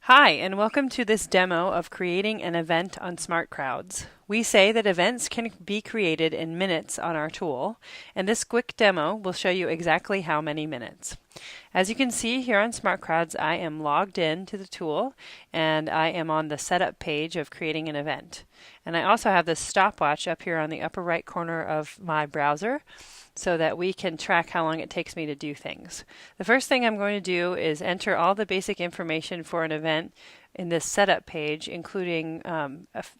Hi, and welcome to this demo of creating an event on SmartCrowds. We say that events can be created in minutes on our tool, and this quick demo will show you exactly how many minutes. As you can see here on SmartCrowds, I am logged in to the tool, and I am on the setup page of creating an event. And I also have this stopwatch up here on the upper right corner of my browser, so that we can track how long it takes me to do things. The first thing I'm going to do is enter all the basic information for an event in this setup page, including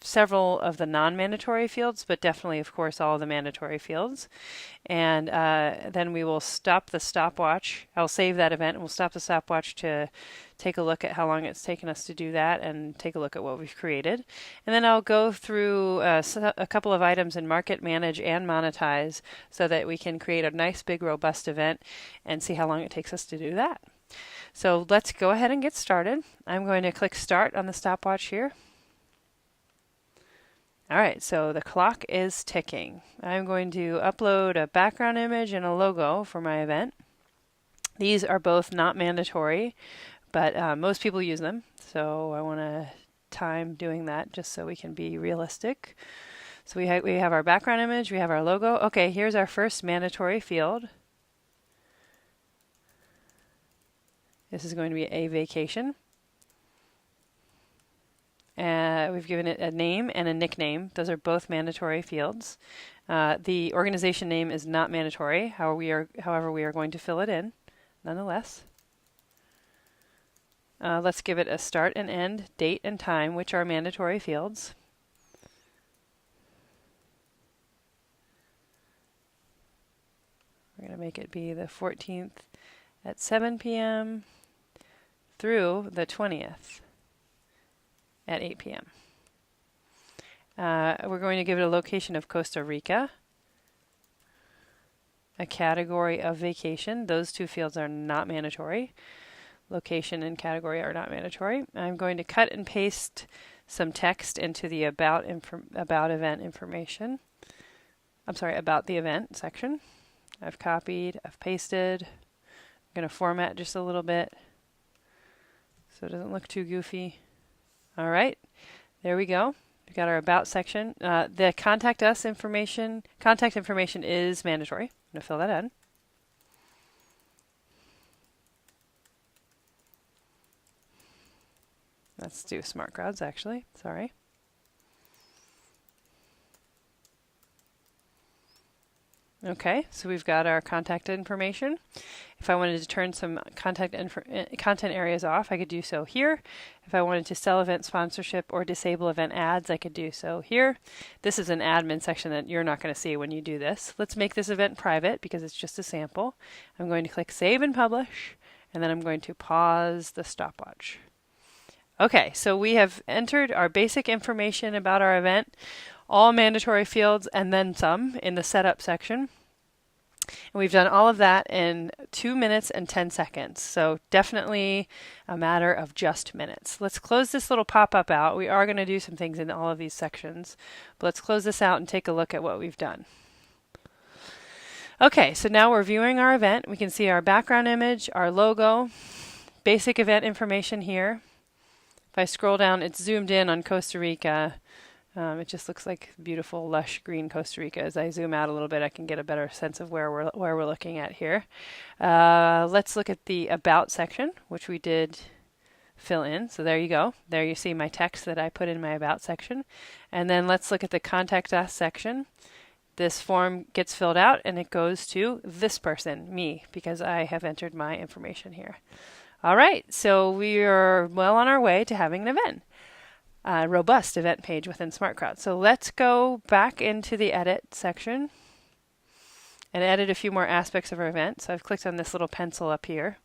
several of the non-mandatory fields, but definitely, of course, all of the mandatory fields. And then we will stop the stopwatch. I'll save that event and we'll stop the stopwatch to take a look at how long it's taken us to do that and take a look at what we've created. And then I'll go through a couple of items in Market, Manage, and Monetize so that we can create a nice, big, robust event and see how long it takes us to do that. So let's go ahead and get started. I'm going to click Start on the stopwatch here. All right, so the clock is ticking. I'm going to upload a background image and a logo for my event. These are both not mandatory, but most people use them, so I want to time doing that just so we can be realistic. So we have our background image, we have our logo. Okay, here's our first mandatory field. This is going to be a vacation. We've given it a name and a nickname. Those are both mandatory fields. The organization name is not mandatory. However, we are going to fill it in, nonetheless. Let's give it a start and end, date and time, which are mandatory fields. We're going to make it be the 14th at 7 p.m. through the 20th at 8 p.m. We're going to give it a location of Costa Rica, a category of vacation. Those two fields are not mandatory. Location and category are not mandatory. I'm going to cut and paste some text into the about event information. About the event section. I've copied, I've pasted. I'm going to format just a little bit so it doesn't look too goofy. All right, there we go. We've got our about section. The contact information is mandatory. I'm going to fill that in. Let's do SmartCrowds actually, sorry. Okay, so we've got our contact information. If I wanted to turn some content areas off, I could do so here. If I wanted to sell event sponsorship or disable event ads, I could do so here. This is an admin section that you're not going to see when you do this. Let's make this event private because it's just a sample. I'm going to click Save and Publish, and then I'm going to pause the stopwatch. Okay, so we have entered our basic information about our event, all mandatory fields, and then some in the setup section. And we've done all of that in 2 minutes and 10 seconds. So definitely a matter of just minutes. Let's close this little pop-up out. We are going to do some things in all of these sections, but let's close this out and take a look at what we've done. Okay, so now we're viewing our event. We can see our background image, our logo, basic event information here. If I scroll down, it's zoomed in on Costa Rica. It just looks like beautiful, lush green Costa Rica. As I zoom out a little bit, I can get a better sense of where we're looking at here. Let's look at the About section, which we did fill in. So there you go. There you see my text that I put in my About section. And then let's look at the Contact Us section. This form gets filled out and it goes to this person, me, because I have entered my information here. All right, so we are well on our way to having an event. Robust event page within SmartCrowds. So let's go back into the Edit section and edit a few more aspects of our event. So I've clicked on this little pencil up here.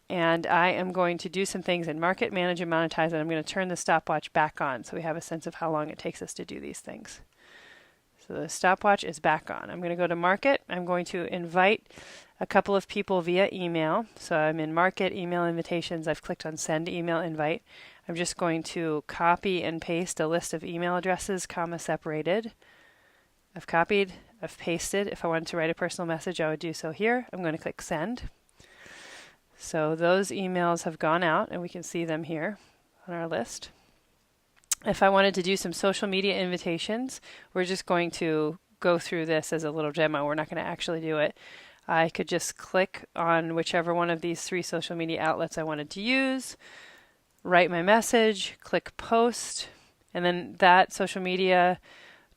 And I am going to do some things in Market, Manage, and Monetize, and I'm going to turn the stopwatch back on so we have a sense of how long it takes us to do these things. So the stopwatch is back on. I'm going to go to Market. I'm going to invite a couple of people via email. So I'm in Market, Email Invitations. I've clicked on Send Email Invite. I'm just going to copy and paste a list of email addresses, comma separated. I've copied, I've pasted. If I wanted to write a personal message, I would do so here. I'm going to click Send. So those emails have gone out and we can see them here on our list. If I wanted to do some social media invitations, we're just going to go through this as a little demo. We're not going to actually do it. I could just click on whichever one of these 3 social media outlets I wanted to use, write my message, click post, and then that social media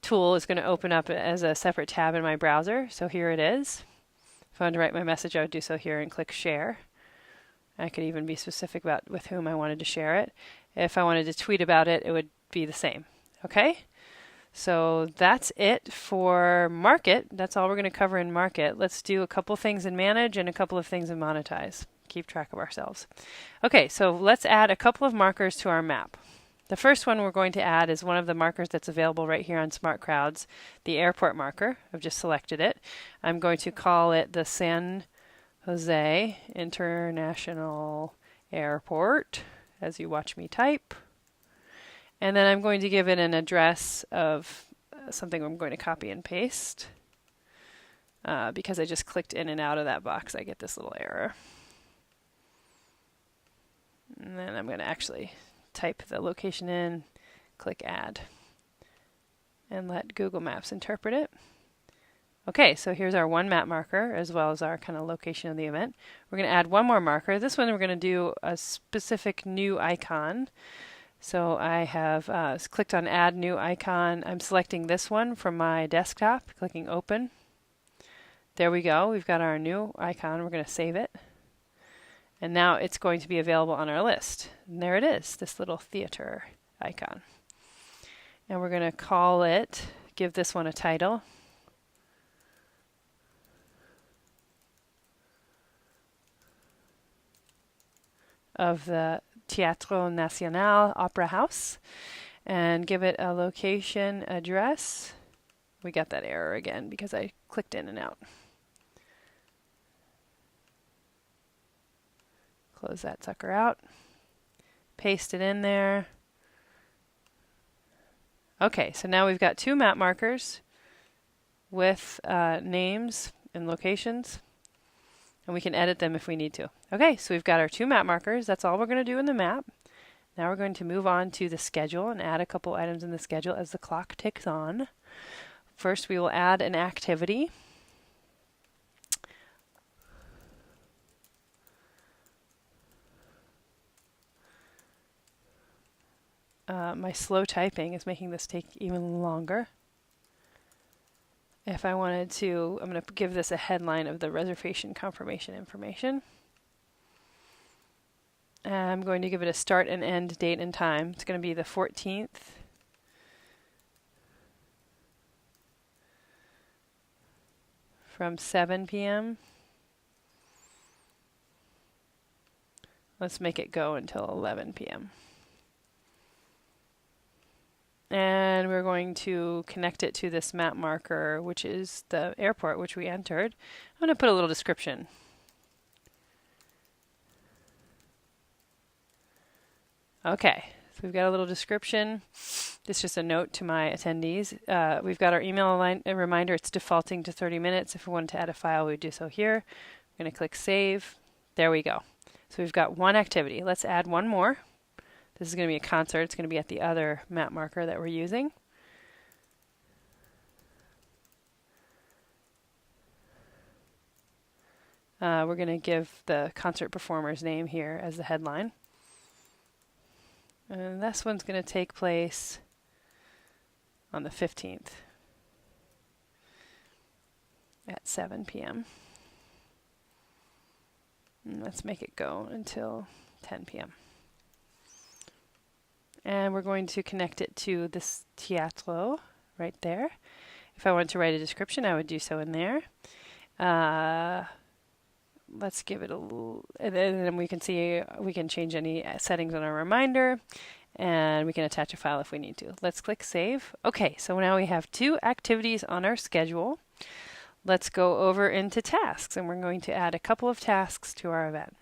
tool is going to open up as a separate tab in my browser. So here it is. If I wanted to write my message, I would do so here and click share. I could even be specific about with whom I wanted to share it. If I wanted to tweet about it, it would be the same. Okay? So that's it for Market. That's all we're going to cover in Market. Let's do a couple things in Manage and a couple of things in Monetize. Keep track of ourselves. Okay, so let's add a couple of markers to our map. The first one we're going to add is one of the markers that's available right here on Smart Crowds, the airport marker. I've just selected it. I'm going to call it the San Jose International Airport as you watch me type. And then I'm going to give it an address of something I'm going to copy and paste. Because I just clicked in and out of that box, I get this little error. And then I'm going to actually type the location in, click add, and let Google Maps interpret it. Okay, so here's our one map marker as well as our kind of location of the event. We're going to add one more marker. This one we're going to do a specific new icon. So I have clicked on add new icon. I'm selecting this one from my desktop, clicking open. There we go. We've got our new icon. We're going to save it. And now it's going to be available on our list. And there it is, this little theater icon. And we're going to call it, give this one a title. Of the Teatro Nacional Opera House, and give it a location address. We got that error again because I clicked in and out. Close that sucker out. Paste it in there. Okay, so now we've got 2 map markers with names and locations. And we can edit them if we need to. Okay, so we've got our 2 map markers. That's all we're going to do in the map. Now we're going to move on to the schedule and add a couple items in the schedule as the clock ticks on. First, we will add an activity. My slow typing is making this take even longer. If I wanted to, I'm going to give this a headline of the reservation confirmation information. I'm going to give it a start and end date and time. It's going to be the 14th. From 7 p.m. Let's make it go until 11 p.m. And we're going to connect it to this map marker, which is the airport, which we entered. I'm going to put a little description. Okay, so we've got a little description. This is just a note to my attendees. We've got our email reminder. It's defaulting to 30 minutes. If we wanted to add a file, we would do so here. I'm going to click Save. There we go. So we've got one activity. Let's add one more. This is going to be a concert. It's going to be at the other map marker that we're using. We're going to give the concert performer's name here as the headline. And this one's going to take place on the 15th at 7 p.m. And let's make it go until 10 p.m. And we're going to connect it to this teatro right there. If I wanted to write a description, I would do so in there. Let's give it a little, and then we can see, we can change any settings on our reminder, and we can attach a file if we need to. Let's click Save. Okay, so now we have 2 activities on our schedule. Let's go over into tasks, and we're going to add a couple of tasks to our event.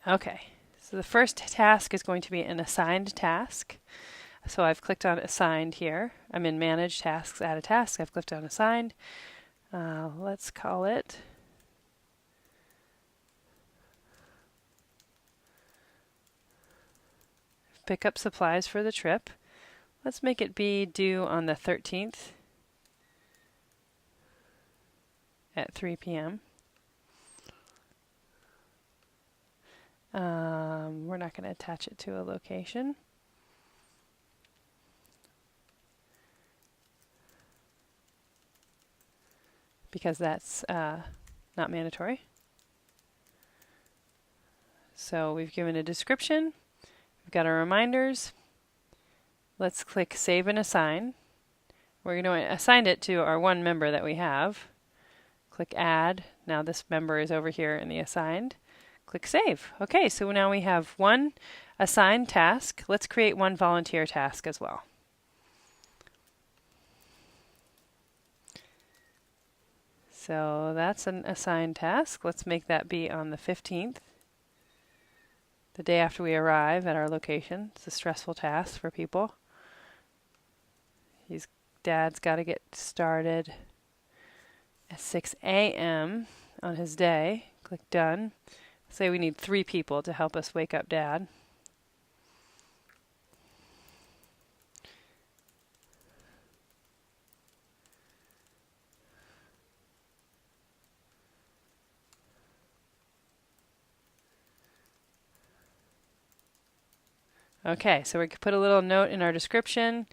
Okay, so the first task is going to be an assigned task. So I've clicked on Assigned here. I'm in Manage Tasks, Add a Task. I've clicked on Assigned. Let's call it pick up supplies for the trip. Let's make it be due on the 13th at 3 p.m. We're not going to attach it to a location. Because that's not mandatory. So we've given a description. We've got our reminders. Let's click Save and Assign. We're going to assign it to our one member that we have. Click Add. Now this member is over here in the Assigned. Click Save. Okay, so now we have one assigned task. Let's create one volunteer task as well. So that's an assigned task. Let's make that be on the 15th, the day after we arrive at our location. It's a stressful task for people. Dad's got to get started at 6 a.m. on his day. Click Done. Say we need 3 people to help us wake up Dad. Okay, so we could put a little note in our description.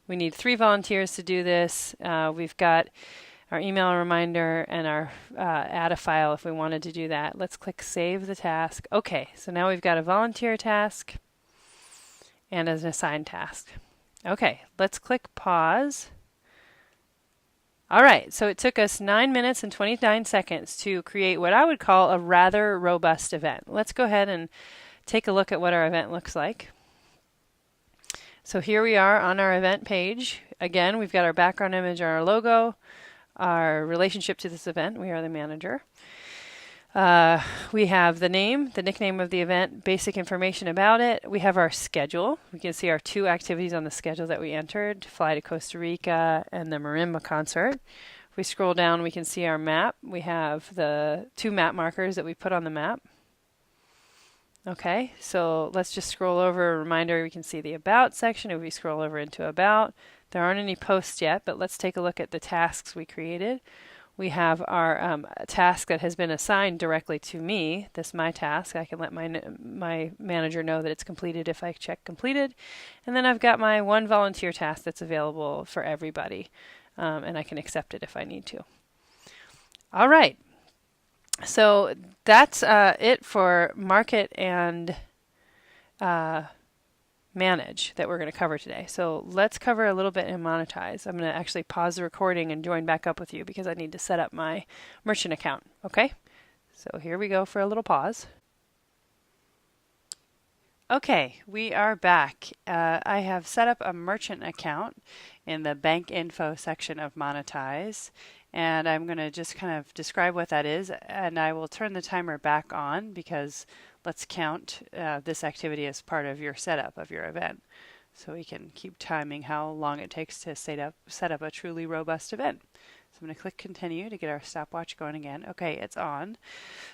We need 3 volunteers to do this. We've got our email reminder and our add a file if we wanted to do that. Let's click Save the task. Okay, so now we've got a volunteer task and an assigned task. Okay, let's click Pause. All right, so it took us 9 minutes and 29 seconds to create what I would call a rather robust event. Let's go ahead and take a look at what our event looks like. So here we are on our event page. Again, we've got our background image and our logo, our relationship to this event. We are the manager. We have the name, the nickname of the event, basic information about it. We have our schedule. We can see our 2 activities on the schedule that we entered, fly to Costa Rica and the marimba concert. If we scroll down, we can see our map. We have the 2 map markers that we put on the map. Okay, so let's just scroll over. A reminder, we can see the About section. If we scroll over into About, there aren't any posts yet, but let's take a look at the tasks we created. We have our task that has been assigned directly to me. This my task. I can let my manager know that it's completed if I check completed. And then I've got my one volunteer task that's available for everybody, and I can accept it if I need to. All right. So that's it for market and manage that we're going to cover today. So let's cover a little bit in monetize. I'm going to actually pause the recording and join back up with you because I need to set up my merchant account. Okay, so here we go for a little pause. Okay, we are back. I have set up a merchant account in the bank info section of Monetize, and I'm going to just kind of describe what that is, and I will turn the timer back on because let's count this activity as part of your setup of your event, so we can keep timing how long it takes to set up a truly robust event. So I'm going to click continue to get our stopwatch going again. Okay, it's on.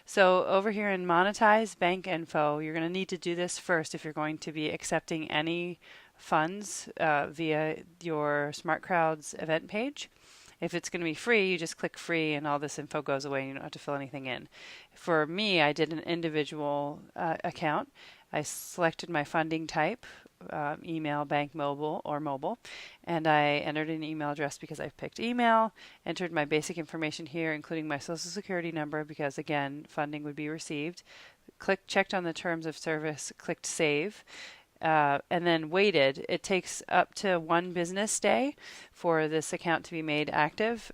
So over here in Monetize Bank Info, you're going to need to do this first if you're going to be accepting any funds via your SmartCrowds event page. If it's going to be free, you just click free and all this info goes away and you don't have to fill anything in. For me, I did an individual account. I selected my funding type, email, bank, mobile, or mobile, and I entered an email address because I picked email, entered my basic information here, including my social security number because, again, funding would be received. Checked on the terms of service, clicked save, and then waited. It takes up to 1 business day for this account to be made active.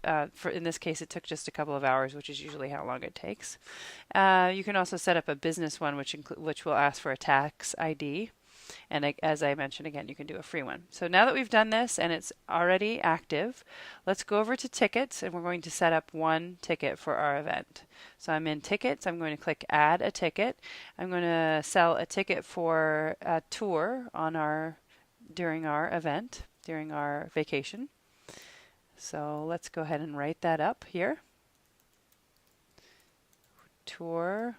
In this case, it took just a couple of hours, which is usually how long it takes. You can also set up a business one, which will ask for a tax ID. And as I mentioned, again, you can do a free one. So now that we've done this and it's already active, let's go over to tickets and we're going to set up one ticket for our event. So I'm in tickets. I'm going to click add a ticket. I'm going to sell a ticket for a tour during our event, during our vacation. So let's go ahead and write that up here. Tour.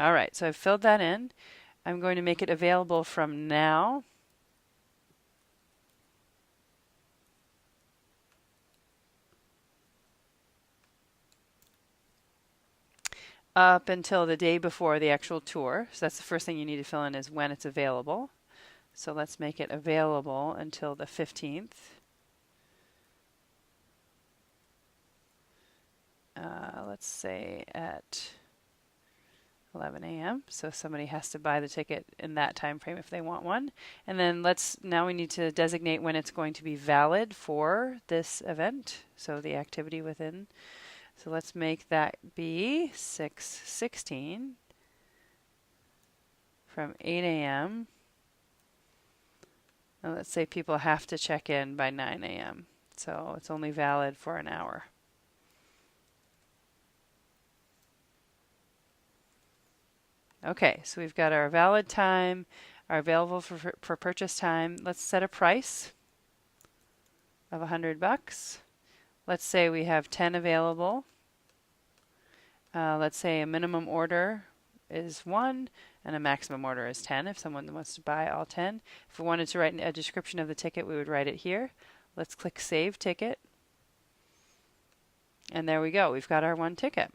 All right, so I've filled that in. I'm going to make it available from now up until the day before the actual tour. So that's the first thing you need to fill in is when it's available. So let's make it available until the 15th. Let's say at 11 a.m. So somebody has to buy the ticket in that time frame if they want one. And then now we need to designate when it's going to be valid for this event. So the activity within. So let's make that be 6/16 from 8 a.m. And let's say people have to check in by 9 a.m. So it's only valid for an hour. Okay, so we've got our valid time, our available for purchase time. Let's set a price of $100. Let's say we have 10 available. Let's say a minimum order is 1 and a maximum order is 10 if someone wants to buy all 10. If we wanted to write a description of the ticket, we would write it here. Let's click Save Ticket. And there we go. We've got our one ticket.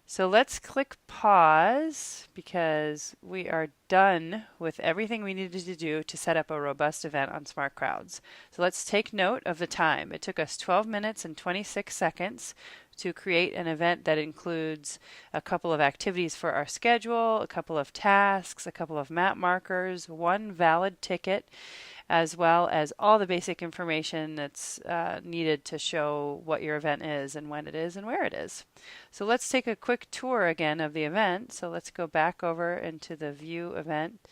So let's click pause because we are done with everything we needed to do to set up a robust event on Smart Crowds. So let's take note of the time. It took us 12 minutes and 26 seconds to create an event that includes a couple of activities for our schedule, a couple of tasks, a couple of map markers, one valid ticket, as well as all the basic information that's needed to show what your event is and when it is and where it is. So let's take a quick tour again of the event. So let's go back over into the View Event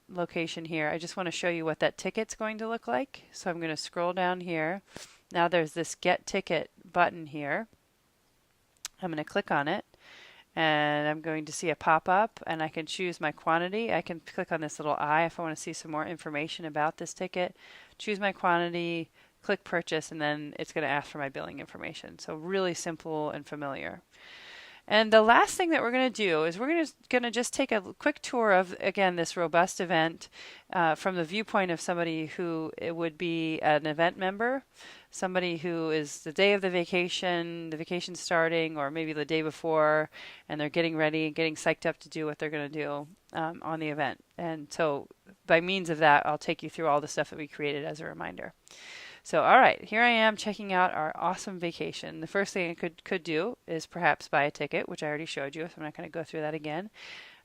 location here. I just want to show you what that ticket's going to look like. So I'm going to scroll down here. Now there's this Get Ticket button here. I'm going to click on it. And I'm going to see a pop-up and I can choose my quantity. I can click on this little eye if I want to see some more information about this ticket. Choose my quantity, click purchase, and then it's going to ask for my billing information. So really simple and familiar. And the last thing that we're going to do is we're going to just take a quick tour of, again, this robust event from the viewpoint of somebody who it would be an event member, somebody who is the day of the vacation starting, or maybe the day before, and they're getting ready, getting psyched up to do what they're going to do on the event. And so by means of that, I'll take you through all the stuff that we created as a reminder. So, all right, here I am checking out our awesome vacation. The first thing I could do is perhaps buy a ticket, which I already showed you, so I'm not going to go through that again.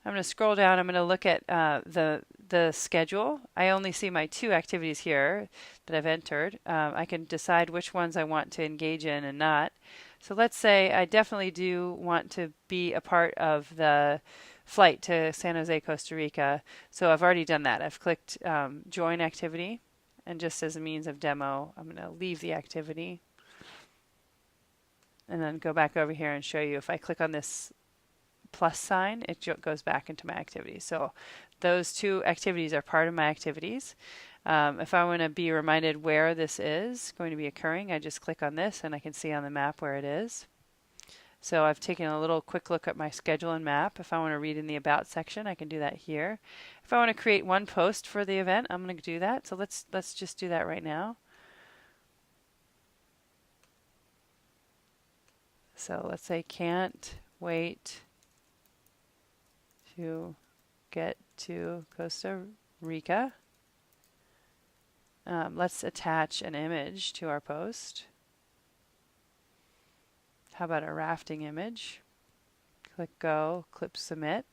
I'm going to scroll down. I'm going to look at the schedule. I only see my 2 activities here that I've entered. I can decide which ones I want to engage in and not. So let's say I definitely do want to be a part of the flight to San Jose, Costa Rica. So I've already done that. I've clicked Join Activity. And just as a means of demo, I'm going to leave the activity and then go back over here and show you. If I click on this plus sign, it goes back into my activities. So those 2 activities are part of my activities. If I want to be reminded where this is going to be occurring, I just click on this and I can see on the map where it is. So I've taken a little quick look at my schedule and map. If I want to read in the About section, I can do that here. If I want to create one post for the event, I'm going to do that. So let's just do that right now. So let's say can't wait to get to Costa Rica. Let's attach an image to our post. How about a rafting image? Click Go, click Submit.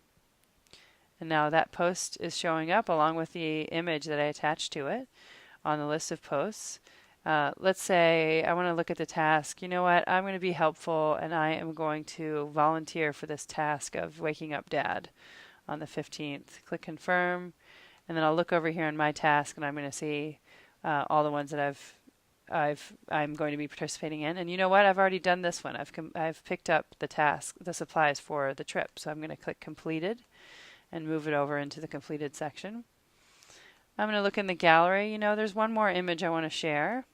And now that post is showing up along with the image that I attached to it on the list of posts. Let's say I want to look at the task. You know what? I'm going to be helpful and I am going to volunteer for this task of waking up Dad on the 15th. Click Confirm. And then I'll look over here in my task and I'm going to see all the ones that I've I'm going to be participating in. And you know what? I've already done this one. I've picked up the supplies for the trip. So I'm going to click completed and move it over into the completed section. I'm going to look in the gallery. You know, there's one more image I want to share.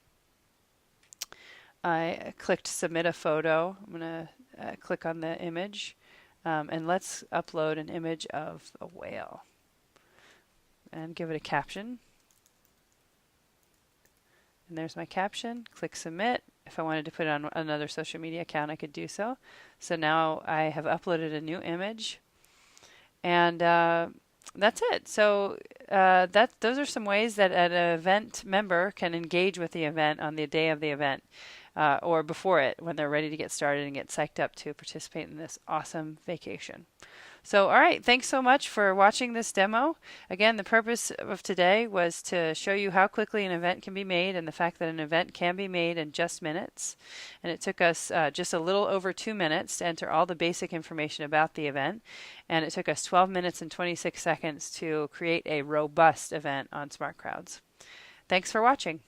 I clicked submit a photo. I'm going to click on the image and let's upload an image of a whale and give it a caption. And there's my caption. Click submit. If I wanted to put it on another social media account, I could do so. So now I have uploaded a new image. And that's it. So those are some ways that an event member can engage with the event on the day of the event or before it when they're ready to get started and get psyched up to participate in this awesome vacation. So, all right, thanks so much for watching this demo. Again, the purpose of today was to show you how quickly an event can be made and the fact that an event can be made in just minutes. And it took us just a little over 2 minutes to enter all the basic information about the event. And it took us 12 minutes and 26 seconds to create a robust event on SmartCrowds. Thanks for watching.